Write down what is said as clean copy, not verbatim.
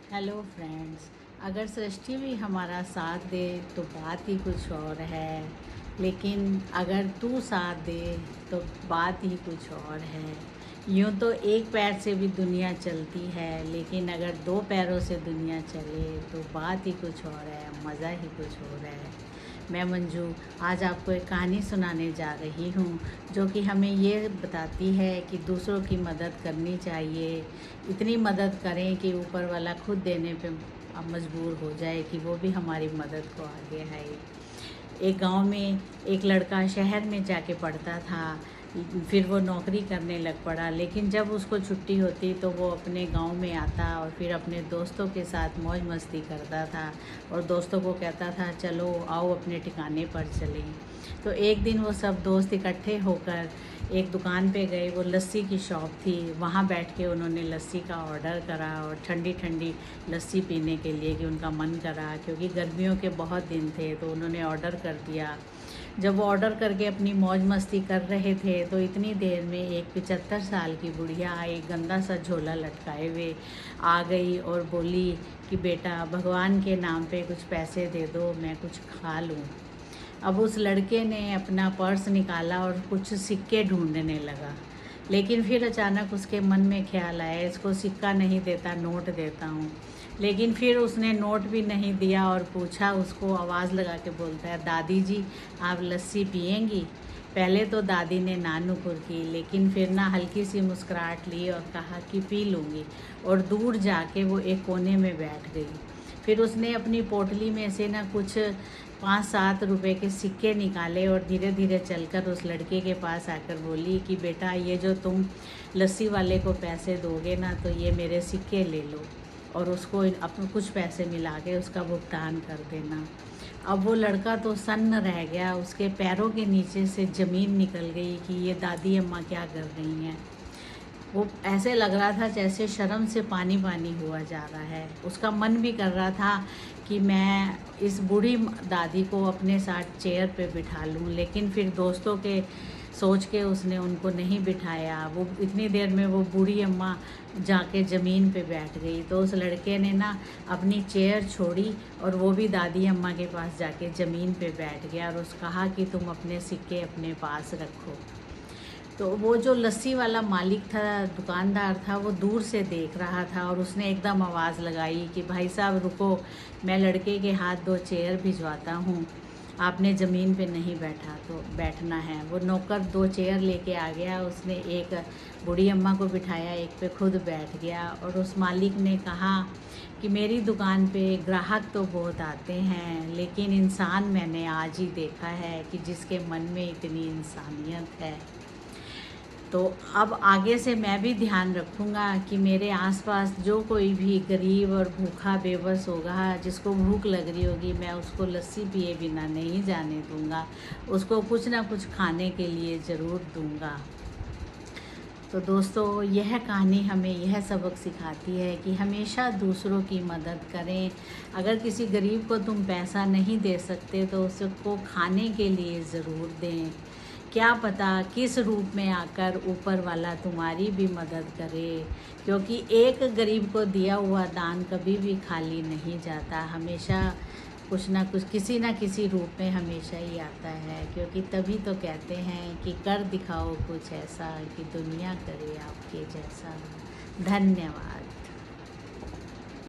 Hello friends. अगर सृष्टि भी हमारा साथ दे तो बात ही कुछ और है, लेकिन अगर तू साथ दे तो बात ही कुछ और है। यूँ तो एक पैर से भी दुनिया चलती है, लेकिन अगर दो पैरों से दुनिया चले तो बात ही कुछ और है, मज़ा ही कुछ और है। मैं मंजू आज आपको एक कहानी सुनाने जा रही हूँ, जो कि हमें ये बताती है कि दूसरों की मदद करनी चाहिए। इतनी मदद करें कि ऊपर वाला खुद देने पे मजबूर हो जाए कि वो भी हमारी मदद को आगे आए। एक गांव में एक लड़का शहर में जाके पढ़ता था। फिर वो नौकरी करने लग पड़ा, लेकिन जब उसको छुट्टी होती तो वो अपने गांव में आता और फिर अपने दोस्तों के साथ मौज मस्ती करता था और दोस्तों को कहता था चलो आओ अपने ठिकाने पर चलें। तो एक दिन वो सब दोस्त इकट्ठे होकर एक दुकान पे गए। वो लस्सी की शॉप थी, वहाँ बैठ के उन्होंने लस्सी का ऑर्डर करा और ठंडी ठंडी लस्सी पीने के लिए कि उनका मन करा, क्योंकि गर्मियों के बहुत दिन थे तो उन्होंने ऑर्डर कर दिया। जब वो ऑर्डर करके अपनी मौज मस्ती कर रहे थे तो इतनी देर में एक 75 साल की बुढ़िया एक गंदा सा झोला लटकाए हुए आ गई और बोली कि बेटा भगवान के नाम पे कुछ पैसे दे दो, मैं कुछ खा लूँ। अब उस लड़के ने अपना पर्स निकाला और कुछ सिक्के ढूंढने लगा, लेकिन फिर अचानक उसके मन में ख्याल आया इसको सिक्का नहीं देता, नोट देता हूँ। लेकिन फिर उसने नोट भी नहीं दिया और पूछा, उसको आवाज़ लगा के बोलता है, दादी जी आप लस्सी पिएंगी? पहले तो दादी ने ना नुकुर की, लेकिन फिर ना हल्की सी मुस्कुराहट ली और कहा कि पी लूँगी, और दूर जाके वो एक कोने में बैठ गई। फिर उसने अपनी पोटली में से ना कुछ 5-7 रुपए के सिक्के निकाले और धीरे धीरे चलकर उस लड़के के पास आकर बोली कि बेटा ये जो तुम लस्सी वाले को पैसे दोगे ना, तो ये मेरे सिक्के ले लो और उसको अपने कुछ पैसे मिला के उसका भुगतान कर देना। अब वो लड़का तो सन्न रह गया, उसके पैरों के नीचे से ज़मीन निकल गई कि ये दादी अम्मा क्या कर रही हैं। वो ऐसे लग रहा था जैसे शर्म से पानी पानी हुआ जा रहा है। उसका मन भी कर रहा था कि मैं इस बूढ़ी दादी को अपने साथ चेयर पे बिठा लूं, लेकिन फिर दोस्तों के सोच के उसने उनको नहीं बिठाया। वो इतनी देर में वो बूढ़ी अम्मा जाके ज़मीन पे बैठ गई, तो उस लड़के ने ना अपनी चेयर छोड़ी और वो भी दादी अम्मा के पास जाके ज़मीन पे बैठ गया और कहा कि तुम अपने सिक्के अपने पास रखो। तो वो जो लस्सी वाला मालिक था, दुकानदार था, वो दूर से देख रहा था और उसने एकदम आवाज़ लगाई कि भाई साहब रुको, मैं लड़के के हाथ 2 चेयर भिजवाता हूँ, आपने ज़मीन पे नहीं बैठना है। वो नौकर 2 चेयर लेके आ गया, उसने एक बूढ़ी अम्मा को बिठाया, एक पे खुद बैठ गया और उस मालिक ने कहा कि मेरी दुकान पे ग्राहक तो बहुत आते हैं, लेकिन इंसान मैंने आज ही देखा है कि जिसके मन में इतनी इंसानियत है। तो अब आगे से मैं भी ध्यान रखूँगा कि मेरे आसपास जो कोई भी गरीब और भूखा बेबस होगा, जिसको भूख लग रही होगी, मैं उसको लस्सी पिए बिना नहीं जाने दूँगा, उसको कुछ ना कुछ खाने के लिए ज़रूर दूँगा। तो दोस्तों यह कहानी हमें यह सबक सिखाती है कि हमेशा दूसरों की मदद करें। अगर किसी गरीब को तुम पैसा नहीं दे सकते तो उसको खाने के लिए ज़रूर दें। क्या पता किस रूप में आकर ऊपर वाला तुम्हारी भी मदद करे, क्योंकि एक गरीब को दिया हुआ दान कभी भी खाली नहीं जाता, हमेशा कुछ ना कुछ किसी ना किसी रूप में हमेशा ही आता है। क्योंकि तभी तो कहते हैं कि कर दिखाओ कुछ ऐसा कि दुनिया करे आपके जैसा। धन्यवाद।